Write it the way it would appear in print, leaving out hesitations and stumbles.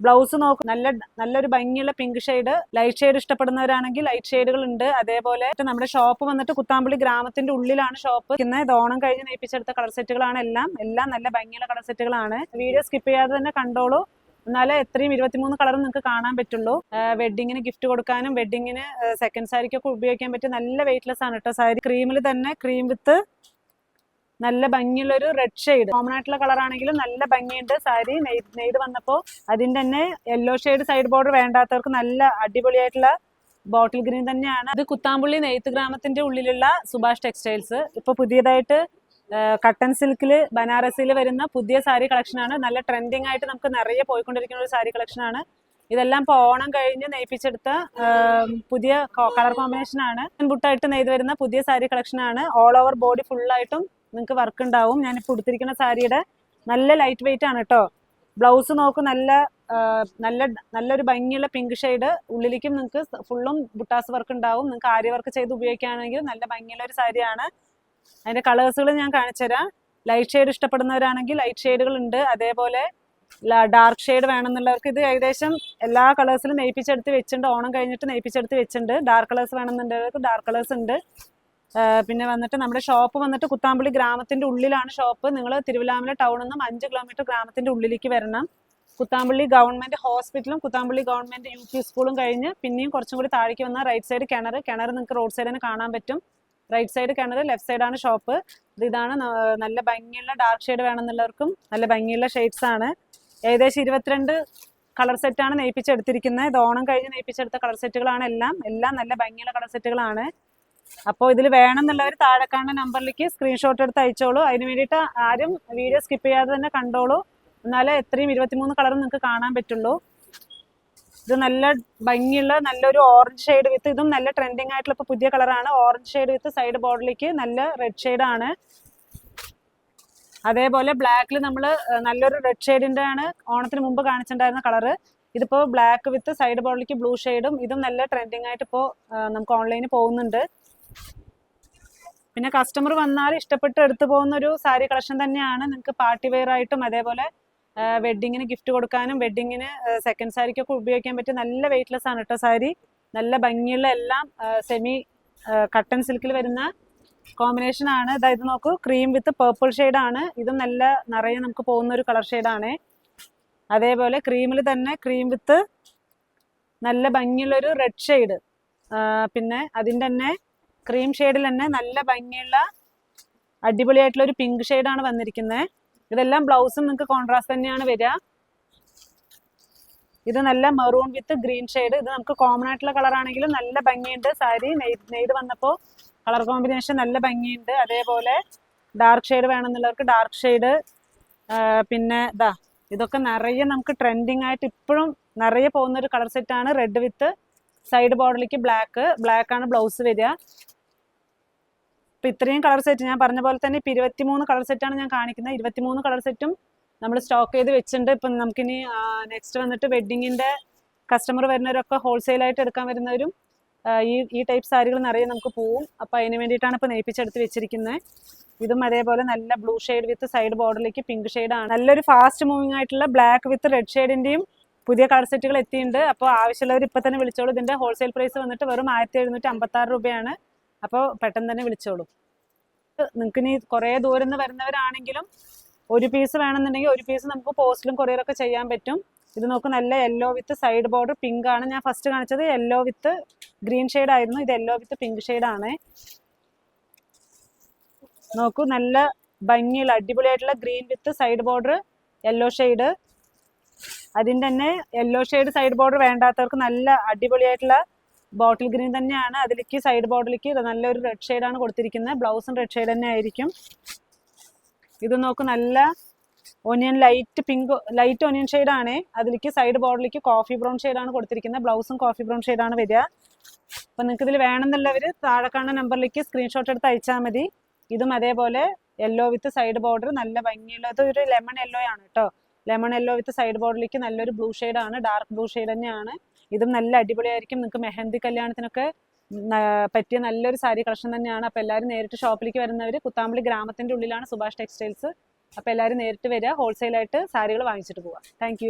Blouse നോക്കും നല്ലൊരു ഭംഗിയുള്ള പിങ്ക് ഷെയ്ഡ്. ലൈറ്റ് ഷെയ്ഡ് ഇഷ്ടപ്പെടുന്നവരാണെങ്കിൽ ലൈറ്റ് ഷെയ്ഡുകൾ ഉണ്ട്. അതേപോലെ നമ്മുടെ ഷോപ്പ് വന്നിട്ട് കുത്താമ്പള്ളി ഗ്രാമത്തിന്റെ ഉള്ളിലാണ് ഷോപ്പ്. ഇത് ഓണം കഴിഞ്ഞ് നെയ്പ്പിച്ചെടുത്ത കളർ സെറ്റുകളാണ്. എല്ലാം നല്ല ഭംഗിയുള്ള കളർ സെറ്റുകളാണ്. വീഡിയോ സ്കിപ്പ് ചെയ്യാതെ തന്നെ കണ്ടോളൂ, എന്നാലേ എത്രയും 23 കളറും നിങ്ങൾക്ക് കാണാൻ പറ്റുള്ളൂ. വെഡിങ്ങിന് ഗിഫ്റ്റ് കൊടുക്കാനും വെഡിങ്ങിന് സെക്കൻഡ് സാരിക്കൊക്കെ ഉപയോഗിക്കാൻ പറ്റിയ നല്ല വെയിറ്റ്ലെസ് ആണ് കേട്ടോ സാരി. ക്രീമിൽ തന്നെ ക്രീം വിത്ത് നല്ല ഭംഗിയുള്ള ഒരു റെഡ് ഷെയ്ഡ്. കോമൺ ആയിട്ടുള്ള കളർ ആണെങ്കിലും നല്ല ഭംഗിയുണ്ട് സാരി. നെയ്ത് വന്നപ്പോൾ അതിന്റെ തന്നെ യെല്ലോ ഷെയ്ഡ് സൈഡ് ബോർഡർ വേണ്ടാത്തവർക്ക് നല്ല അടിപൊളിയായിട്ടുള്ള ബോട്ടിൽ ഗ്രീൻ തന്നെയാണ്. ഇത് കുത്താമ്പുള്ളി നെയ്ത്ത് ഗ്രാമത്തിന്റെ ഉള്ളിലുള്ള സുഭാഷ് ടെക്സ്റ്റൈൽസ്. ഇപ്പൊ പുതിയതായിട്ട് കട്ടൻ സിൽക്കില് ബനാറസിൽ വരുന്ന പുതിയ സാരി കളക്ഷൻ ആണ്. നല്ല ട്രെൻഡിങ് ആയിട്ട് നമുക്ക് നിറയെ പോയിക്കൊണ്ടിരിക്കുന്ന ഒരു സാരി കളക്ഷൻ ആണ്. ഇതെല്ലാം ഇപ്പോൾ ഓണം കഴിഞ്ഞ് നെയ്പ്പിച്ചെടുത്ത പുതിയ കളർ കോമ്പിനേഷൻ ആണ്. ബുട്ടായിട്ട് നെയ്ത് വരുന്ന പുതിയ സാരി കളക്ഷൻ ആണ്. ഓൾ ഓവർ ബോഡി ഫുള്ളായിട്ടും നിങ്ങൾക്ക് വർക്ക് ഉണ്ടാവും. ഞാനിപ്പോൾ ഉടുത്തിരിക്കുന്ന സാരിയുടെ നല്ല ലൈറ്റ് വെയിറ്റ് ആണ് കേട്ടോ. ബ്ലൗസ് നോക്കും നല്ലൊരു ഭംഗിയുള്ള പിങ്ക് ഷെയ്ഡ്. ഉള്ളിലേക്കും നിങ്ങൾക്ക് ഫുള്ളും ബുട്ടാസ് വർക്ക് ഉണ്ടാവും. നിങ്ങൾക്ക് ആര്യ വർക്ക് ചെയ്ത് ഉപയോഗിക്കുകയാണെങ്കിൽ നല്ല ഭംഗിയുള്ള ഒരു സാരിയാണ്. അതിന്റെ കളേഴ്സുകൾ ഞാൻ കാണിച്ചുതരാം. ലൈറ്റ് ഷെയ്ഡ് ഇഷ്ടപ്പെടുന്നവരാണെങ്കിൽ ലൈറ്റ് ഷെയ്ഡുകൾ ഉണ്ട്. അതേപോലെ ഡാർക്ക് ഷെയ്ഡ് വേണമെന്നുള്ളവർക്ക് ഇത് ഏകദേശം എല്ലാ കളേഴ്സിലും നെയ്പ്പിച്ചെടുത്ത് വെച്ചിട്ടുണ്ട്. ഓണം കഴിഞ്ഞിട്ട് നെയ്പ്പിച്ചെടുത്ത് വെച്ചിട്ടുണ്ട്. ഡാർക്ക് കളേഴ്സ് വേണമെന്നുള്ളവർക്ക് ഡാർക്ക് കളേഴ്സ് ഉണ്ട്. പിന്നെ വന്നിട്ട് നമ്മുടെ ഷോപ്പ് വന്നിട്ട് കുത്താമ്പള്ളി ഗ്രാമത്തിന്റെ ഉള്ളിലാണ് ഷോപ്പ്. നിങ്ങൾ തിരുവല്ലാമല ടൗണിൽ നിന്നും 5 കിലോമീറ്റർ ഗ്രാമത്തിന്റെ ഉള്ളിലേക്ക് വരണം. കുത്താമ്പള്ളി ഗവൺമെന്റ് ഹോസ്പിറ്റലും കുത്താമ്പള്ളി ഗവൺമെന്റ് UP സ്കൂളും കഴിഞ്ഞ് പിന്നെയും കുറച്ചും കൂടി താഴേക്ക് വന്നാൽ റൈറ്റ് സൈഡ് കിണർ നിങ്ങൾക്ക് റോഡ് സൈഡിന് കാണാൻ പറ്റും. റൈറ്റ് സൈഡ് കിണർ, ലെഫ്റ്റ് സൈഡാണ് ഷോപ്പ്. ഇതാണ് നല്ല ഭംഗിയുള്ള ഡാർക്ക് ഷെയ്ഡ് വേണമെന്നുള്ളവർക്കും നല്ല ഭംഗിയുള്ള ഷെയ്ഡ്സ് ആണ്. ഏകദേശം 22 കളർ സെറ്റാണ് നെയ്പ്പിച്ചെടുത്തിരിക്കുന്നത്. ഇത് ഓണം കഴിഞ്ഞ് നെയ്പ്പിച്ചെടുത്ത കളർ സെറ്റുകളാണ്. എല്ലാം നല്ല ഭംഗിയുള്ള കളർ സെറ്റുകളാണ്. അപ്പോൾ ഇതിൽ വേണമെന്നുള്ളവർ താഴെ കാണുന്ന നമ്പറിലേക്ക് സ്ക്രീൻഷോട്ട് എടുത്ത് അയച്ചോളൂ. അതിന് വേണ്ടിയിട്ട് ആരും വീഡിയോ സ്കിപ്പ് ചെയ്യാതെ തന്നെ കണ്ടോളൂ, എന്നാലേ എത്രയും 23 കളറും നിങ്ങൾക്ക് കാണാൻ പറ്റുള്ളൂ. ഇത് നല്ല ഭംഗിയുള്ള നല്ലൊരു ഓറഞ്ച് ഷെയ്ഡ് വിത്ത്, ഇതും നല്ല ട്രെൻഡിങ് ആയിട്ടുള്ള ഇപ്പോൾ പുതിയ കളറാണ്. ഓറഞ്ച് ഷെയ്ഡ് വിത്ത് സൈഡ് ബോർഡറിലേക്ക് നല്ല റെഡ് ഷെയ്ഡാണ്. അതേപോലെ ബ്ലാക്കിൽ നമ്മൾ നല്ലൊരു റെഡ് ഷെയ്ഡിൻ്റെ ആണ് ഓണത്തിന് മുമ്പ് കാണിച്ചിട്ടുണ്ടായിരുന്ന കളറ്. ഇതിപ്പോൾ ബ്ലാക്ക് വിത്ത് സൈഡ് ബോർഡറിലേക്ക് ബ്ലൂ ഷെയ്ഡും, ഇതും നല്ല ട്രെൻഡിങ് ആയിട്ട് ഇപ്പോൾ നമുക്ക് ഓൺലൈനിൽ പോകുന്നുണ്ട്. പിന്നെ കസ്റ്റമർ വന്നാൽ ഇഷ്ടപ്പെട്ട് എടുത്തു പോകുന്ന ഒരു സാരി കളക്ഷൻ തന്നെയാണ്. നിങ്ങൾക്ക് പാർട്ടി വെയർ ആയിട്ടും അതേപോലെ വെഡിങ്ങിന് ഗിഫ്റ്റ് കൊടുക്കാനും വെഡിങ്ങിന് സെക്കൻഡ് സാരിക്കൊക്കെ ഉപയോഗിക്കാൻ പറ്റിയ നല്ല വെയിറ്റ്ലെസ് ആണ് കേട്ടോ സാരി. നല്ല ഭംഗിയുള്ള എല്ലാം സെമി കട്ടൻ സിൽക്കിൽ വരുന്ന കോമ്പിനേഷൻ ആണ്. ഇത് നോക്കൂ, ക്രീം വിത്ത് പേർപ്പിൾ ഷെയ്ഡാണ്. ഇതും നല്ല നിറയെ നമുക്ക് പോകുന്ന ഒരു കളർ ഷെയ്ഡാണ്. അതേപോലെ ക്രീമിൽ തന്നെ ക്രീം വിത്ത് നല്ല ഭംഗിയുള്ളൊരു റെഡ് ഷെയ്ഡ്, പിന്നെ അതിൻ്റെ തന്നെ ക്രീം ഷെയ്ഡിൽ തന്നെ നല്ല ഭംഗിയുള്ള അടിപൊളിയായിട്ടുള്ള ഒരു പിങ്ക് ഷെയ്ഡാണ് വന്നിരിക്കുന്നത്. ഇതെല്ലാം ബ്ലൗസും നിങ്ങൾക്ക് കോൺട്രാസ്റ്റ് തന്നെയാണ് വരിക. ഇത് നല്ല മെറൂൺ വിത്ത് ഗ്രീൻ ഷെയ്ഡ്. ഇത് നമുക്ക് കോമൺ ആയിട്ടുള്ള കളർ ആണെങ്കിലും നല്ല ഭംഗിയുണ്ട്. സാരി നെയ്ത് വന്നപ്പോൾ കളർ കോമ്പിനേഷൻ നല്ല ഭംഗിയുണ്ട്. അതേപോലെ ഡാർക്ക് ഷെയ്ഡ് വേണമെന്നുള്ളവർക്ക് ഡാർക്ക് ഷെയ്ഡ്. പിന്നെ ഇതൊക്കെ നിറയെ നമുക്ക് ട്രെൻഡിങ് ആയിട്ട് ഇപ്പോഴും നിറയെ പോകുന്ന ഒരു കളർ സെറ്റാണ്. റെഡ് വിത്ത് സൈഡ് ബോർഡറിലേക്ക് ബ്ലാക്ക് ആണ് ബ്ലൗസ് വരിക. ഇപ്പം ഇത്രയും കളർ സെറ്റ് ഞാൻ പറഞ്ഞ പോലെ തന്നെ ഇപ്പം 23 കളർ സെറ്റാണ് ഞാൻ കാണിക്കുന്നത്. 23 കളർ സെറ്റും നമ്മൾ സ്റ്റോക്ക് ചെയ്ത് വെച്ചിട്ടുണ്ട്. ഇപ്പം നമുക്കിനി നെക്സ്റ്റ് വന്നിട്ട് വെഡ്ഡിങ്ങിൻ്റെ കസ്റ്റമർ വരുന്നവരൊക്കെ ഹോൾസെയിലായിട്ട് എടുക്കാൻ വരുന്നവരും ഈ ടൈപ്പ് സാരികൾ നിറയെ നമുക്ക് പോവും. അപ്പോൾ അതിന് വേണ്ടിയിട്ടാണ് ഇപ്പോൾ നെയ്പ്പിച്ചെടുത്ത് വെച്ചിരിക്കുന്നത്. ഇതും അതേപോലെ നല്ല ബ്ലൂ ഷെയ്ഡ് വിത്ത് സൈഡ് ബോർഡറിലേക്ക് പിങ്ക് ഷെയ്ഡാണ്. നല്ലൊരു ഫാസ്റ്റ് മൂവിങ് ആയിട്ടുള്ള ബ്ലാക്ക് വിത്ത് റെഡ് ഷെയ്ഡിൻ്റെയും പുതിയ കളർ സെറ്റുകൾ എത്തിയിട്ടുണ്ട്. അപ്പോൾ ആവശ്യമുള്ളവർ ഇപ്പം തന്നെ വിളിച്ചോളൂ. ഇതിൻ്റെ ഹോൾസെയിൽ പ്രൈസ് വന്നിട്ട് വെറും 1756 രൂപയാണ്. അപ്പോൾ പെട്ടെന്ന് തന്നെ വിളിച്ചോളൂ. നിങ്ങൾക്ക് ഇനി കുറേ ദൂരം നിന്ന് വരുന്നവരാണെങ്കിലും ഒരു പീസ് വേണമെന്നുണ്ടെങ്കിൽ ഒരു പീസ് നമുക്ക് പോസ്റ്റിലും കൊറിയറൊക്കെ ചെയ്യാൻ പറ്റും. ഇത് നോക്ക്, നല്ല യെല്ലോ വിത്ത് സൈഡ് ബോർഡർ പിങ്ക് ആണ്. ഞാൻ ഫസ്റ്റ് കാണിച്ചത് യെല്ലോ വിത്ത് ഗ്രീൻ ഷെയ്ഡ് ആയിരുന്നു. ഇത് യെല്ലോ വിത്ത് പിങ്ക് ഷെയ്ഡാണ്. നോക്കൂ, നല്ല ഭംഗിയുള്ള അടിപൊളിയായിട്ടുള്ള ഗ്രീൻ വിത്ത് സൈഡ് ബോർഡർ യെല്ലോ ഷെയ്ഡ്. അതിൻ്റെ തന്നെ യെല്ലോ ഷെയ്ഡ് സൈഡ് ബോർഡർ വേണ്ടാത്തവർക്ക് നല്ല അടിപൊളിയായിട്ടുള്ള ബോട്ടിൽ ഗ്രീൻ തന്നെയാണ്. അതിലേക്ക് സൈഡ് ബോർഡറിലേക്ക് നല്ലൊരു റെഡ് ഷെയ്ഡാണ് കൊടുത്തിരിക്കുന്നത്. ബ്ലൗസും റെഡ് ഷെയ്ഡ് തന്നെ ആയിരിക്കും. ഇത് നോക്ക്, നല്ല ഒനിയൻ ലൈറ്റ് ഒനിയൻ ഷെയ്ഡാണ്. അതിലേക്ക് സൈഡ് ബോർഡറിലേക്ക് കോഫി ബ്രൗൺ ഷെയ്ഡാണ് കൊടുത്തിരിക്കുന്നത്. ബ്ലൗസും കോഫി ബ്രൗൺ ഷെയ്ഡാണ് വരിക. അപ്പം നിങ്ങൾക്ക് ഇതിൽ വേണമെന്നുള്ളവർ താഴെ കാണുന്ന നമ്പറിലേക്ക് സ്ക്രീൻഷോട്ട് എടുത്ത് അയച്ചാൽ മതി. ഇതും അതേപോലെ യെല്ലോ വിത്ത് സൈഡ് ബോർഡർ നല്ല ഭംഗിയുള്ള, ഇത് ഒരു ലെമൺ യെല്ലോ ആണ് കേട്ടോ. ലെമൺ യെല്ലോ വിത്ത് സൈഡ് ബോർഡറിലേക്ക് നല്ലൊരു ബ്ലൂ ഷെയ്ഡാണ്. ഡാർക്ക് ബ്ലൂ ഷെയ്ഡ് തന്നെയാണ്. ഇതും നല്ല അടിപൊളിയായിരിക്കും. നിങ്ങൾക്ക് മെഹന്തി കല്യാണത്തിനൊക്കെ പറ്റിയ നല്ലൊരു സാരി കളക്ഷൻ തന്നെയാണ്. അപ്പോൾ എല്ലാവരും നേരിട്ട് ഷോപ്പിലേക്ക് വരുന്നവർ കുത്താമ്പള്ളി ഗ്രാമത്തിൻ്റെ ഉള്ളിലാണ് സുഭാഷ് ടെക്സ്റ്റൈൽസ്. അപ്പോൾ എല്ലാവരും നേരിട്ട് വരിക, ഹോൾസെയിലായിട്ട് സാരികൾ വാങ്ങിച്ചിട്ട് പോവാം. താങ്ക്